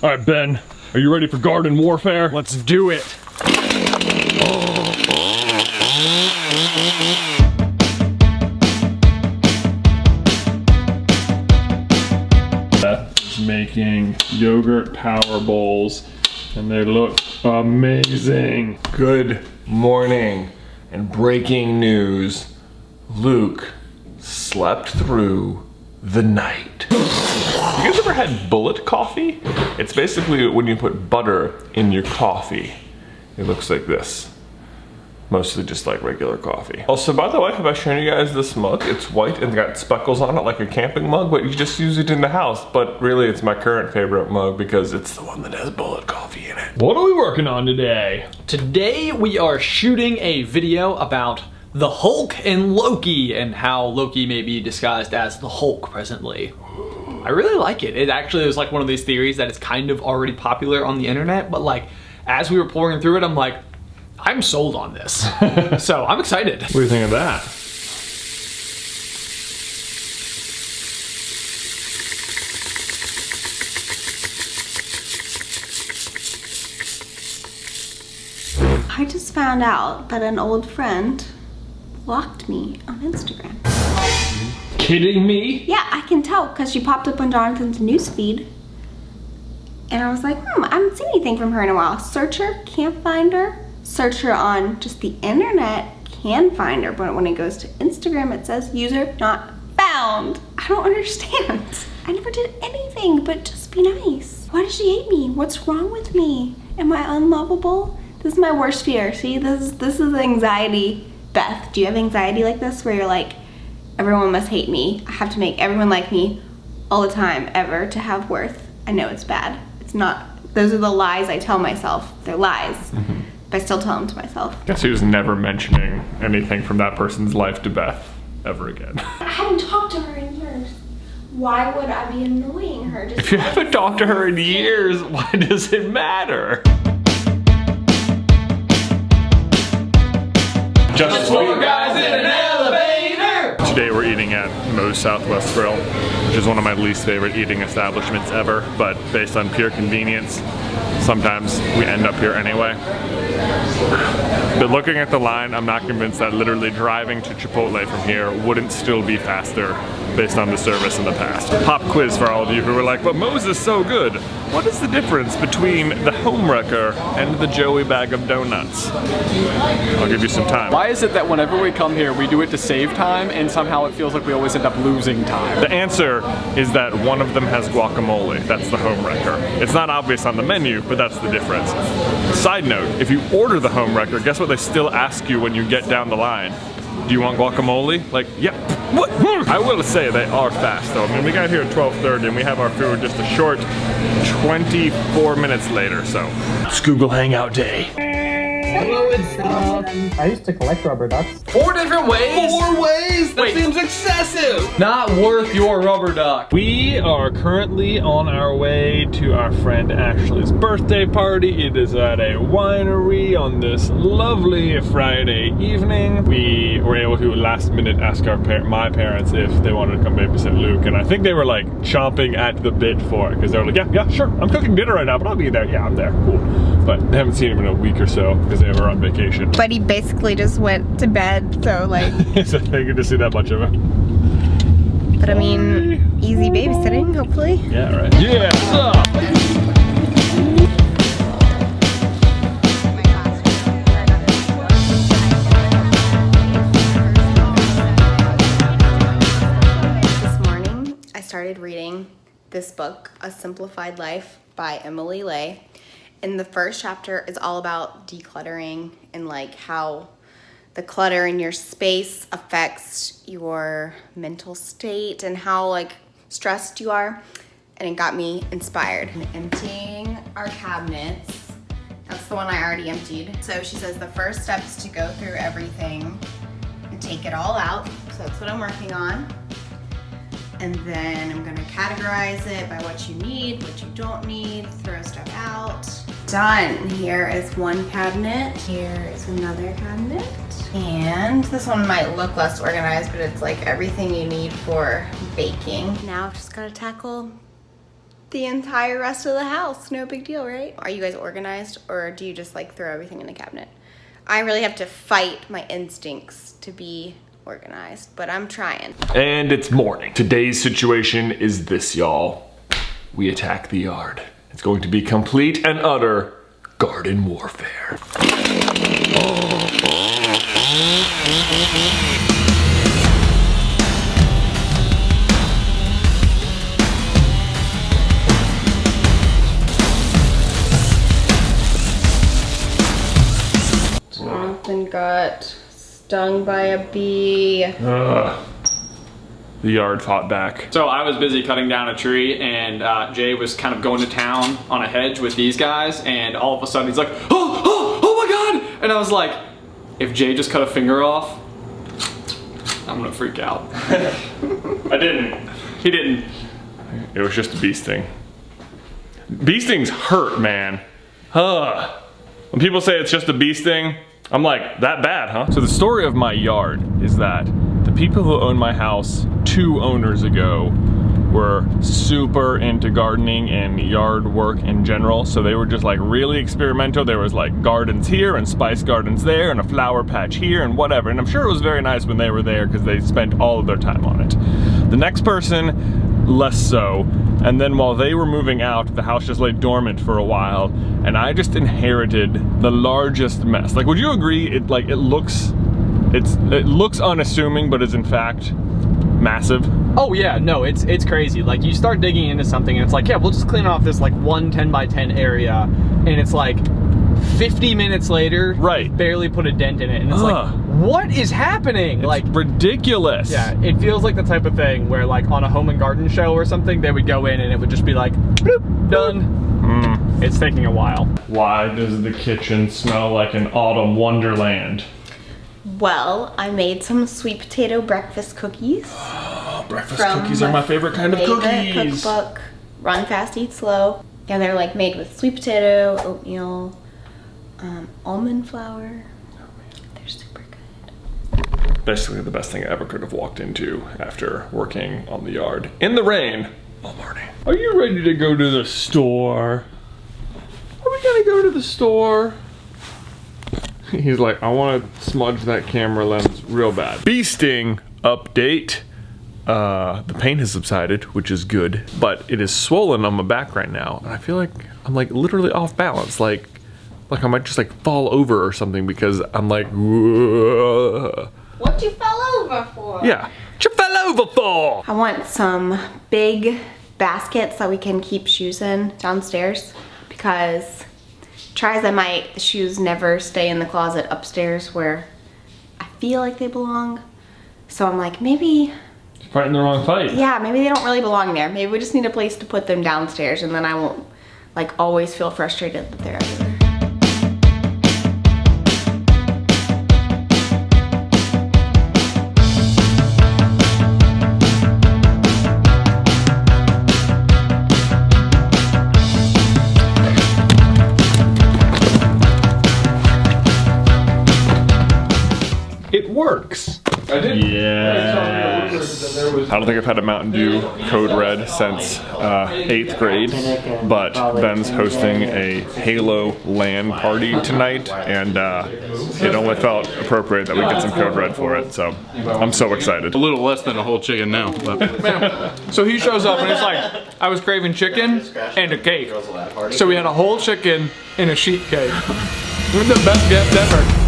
All right, Ben, are you ready for garden warfare? Let's do it. Beth is making yogurt power bowls, and they look amazing. Good morning, and breaking news, Luke slept through the night. You guys ever had bullet coffee? It's basically when you put butter in your coffee. It looks like this. Mostly just like regular coffee. Also, by the way, have I shown you guys this mug? It's white and got speckles on it like a camping mug, but you just use it in the house. But really, it's my current favorite mug because it's the one that has bullet coffee in it. What are we working on today? Today we are shooting a video about the Hulk and Loki and how Loki may be disguised as the Hulk presently. I really like it. It actually is like one of these theories that is kind of already popular on the internet, but like as we were pouring through it, I'm like, I'm sold on this. So I'm excited. What do you think of that? I just found out that an old friend blocked me on Instagram. Kidding me? Yeah, I can tell because she popped up on Jonathan's newsfeed. And I was like, I haven't seen anything from her in a while. Search her, can't find her. Search her on just the internet, can find her. But when it goes to Instagram, it says user not found. I don't understand. I never did anything but just be nice. Why does she hate me? What's wrong with me? Am I unlovable? This is my worst fear. See, this is anxiety. Beth, do you have anxiety like this where you're like, everyone must hate me. I have to make everyone like me all the time, ever, to have worth. I know it's bad. It's not. Those are the lies I tell myself. They're lies. Mm-hmm. But I still tell them to myself. Guess he was never mentioning anything from that person's life to Beth ever again. I haven't talked to her in years. Why would I be annoying her? Just If you haven't talked to her in years, why does it matter? Just four guys in an elevator! Today we're eating at Moes Southwest Grill, which is one of my least favorite eating establishments ever, but based on pure convenience, sometimes we end up here anyway. But looking at the line, I'm not convinced that literally driving to Chipotle from here wouldn't still be faster based on the service in the past. Pop quiz for all of you who were like, but Moes is so good. What is the difference between the homewrecker and the Joey bag of donuts? I'll give you some time. Why is it that whenever we come here, we do it to save time and somehow it feels like we always end up losing time? The answer is that one of them has guacamole. That's the homewrecker. It's not obvious on the menu, but that's the difference. Side note, if you order the homewrecker, guess what they still ask you when you get down the line? Do you want guacamole? Like, yep. What? I will say they are fast though. I mean, we got here at 12:30 and we have our food just a short 24 minutes later, so. It's Google Hangout Day. Hello, it's I used to collect rubber ducks. 4 different ways? 4 ways? That seems excessive! Not worth your rubber duck. We are currently on our way to our friend Ashley's birthday party. It is at a winery on this lovely Friday evening. We were able to last minute ask my parents if they wanted to come babysit Luke, and I think they were like chomping at the bit for it because they were like, yeah, sure, I'm cooking dinner right now, but I'll be there. Yeah, I'm there, cool. But they haven't seen him in a week or so because they were on vacation. But he basically just went to bed, so like. So they get to see that much of him. But I mean, easy babysitting, hopefully. Yeah, right. Yeah. This morning, I started reading this book, A Simplified Life by Emily Lay. And the first chapter is all about decluttering and like how the clutter in your space affects your mental state and how like stressed you are. And it got me inspired. And emptying our cabinets. That's the one I already emptied. So she says the first step is to go through everything and take it all out. So that's what I'm working on. And then I'm gonna categorize it by what you need, what you don't need, throw stuff out. Done. Here is one cabinet. Here is another cabinet. And this one might look less organized, but it's like everything you need for baking. Now I've just gotta tackle the entire rest of the house. No big deal, right? Are you guys organized, or do you just like throw everything in the cabinet? I really have to fight my instincts to be organized, but I'm trying. And it's morning. Today's situation is this, y'all. We attack the yard. It's going to be complete and utter garden warfare. Jonathan got stung by a bee. The yard fought back. So I was busy cutting down a tree, and Jay was kind of going to town on a hedge with these guys, and all of a sudden he's like, oh my God! And I was like, if Jay just cut a finger off, I'm gonna freak out. I didn't. He didn't. It was just a bee sting. Bee stings hurt, man. When people say it's just a bee sting, I'm like, that bad, huh? So the story of my yard is that the people who own my house 2 owners ago were super into gardening and yard work in general. So they were just like really experimental. There was like gardens here and spice gardens there and a flower patch here and whatever. And I'm sure it was very nice when they were there because they spent all of their time on it. The next person, less so. And then while they were moving out, the house just lay dormant for a while, and I just inherited the largest mess. Like, would you agree? It looks unassuming, but is in fact massive. Oh yeah, no, it's crazy. Like, you start digging into something and it's like, yeah, we'll just clean off this like 1 10x10 area, and it's like 50 minutes later, right? Barely put a dent in it, and it's like, what is happening? It's like ridiculous. Yeah, it feels like the type of thing where like on a home and garden show or something, they would go in and it would just be like, bloop, done. It's taking a while. Why does the kitchen smell like an autumn wonderland? Well, I made some sweet potato breakfast cookies. Oh, breakfast cookies are my favorite kind of cookies. Cookbook, Run Fast, Eat Slow. And they're like made with sweet potato, oatmeal, almond flour. They're super good. Basically the best thing I ever could have walked into after working on the yard in the rain all morning. Are you ready to go to the store? Are we gonna go to the store? He's like, I want to smudge that camera lens real bad. Bee sting update. The pain has subsided, which is good, but it is swollen on my back right now, and I feel like I'm like literally off balance, like I might just like fall over or something because I'm like, whoa. What you fell over for? Yeah, what you fell over for? I want some big baskets that we can keep shoes in downstairs, because try as I might, the shoes never stay in the closet upstairs where I feel like they belong. So I'm like, maybe Fighting the wrong fight. yeah, maybe they don't really belong there. Maybe we just need a place to put them downstairs, and then I won't like always feel frustrated that they're everywhere. It works. I did. Yes. I don't think I've had a Mountain Dew Code Red since 8th grade, but Ben's hosting a Halo LAN party tonight, and it only felt appropriate that we get some Code Red for it, so I'm so excited. A little less than a whole chicken now. But. So he shows up and it's like, I was craving chicken and a cake. So we had a whole chicken and a sheet cake. The best gift ever.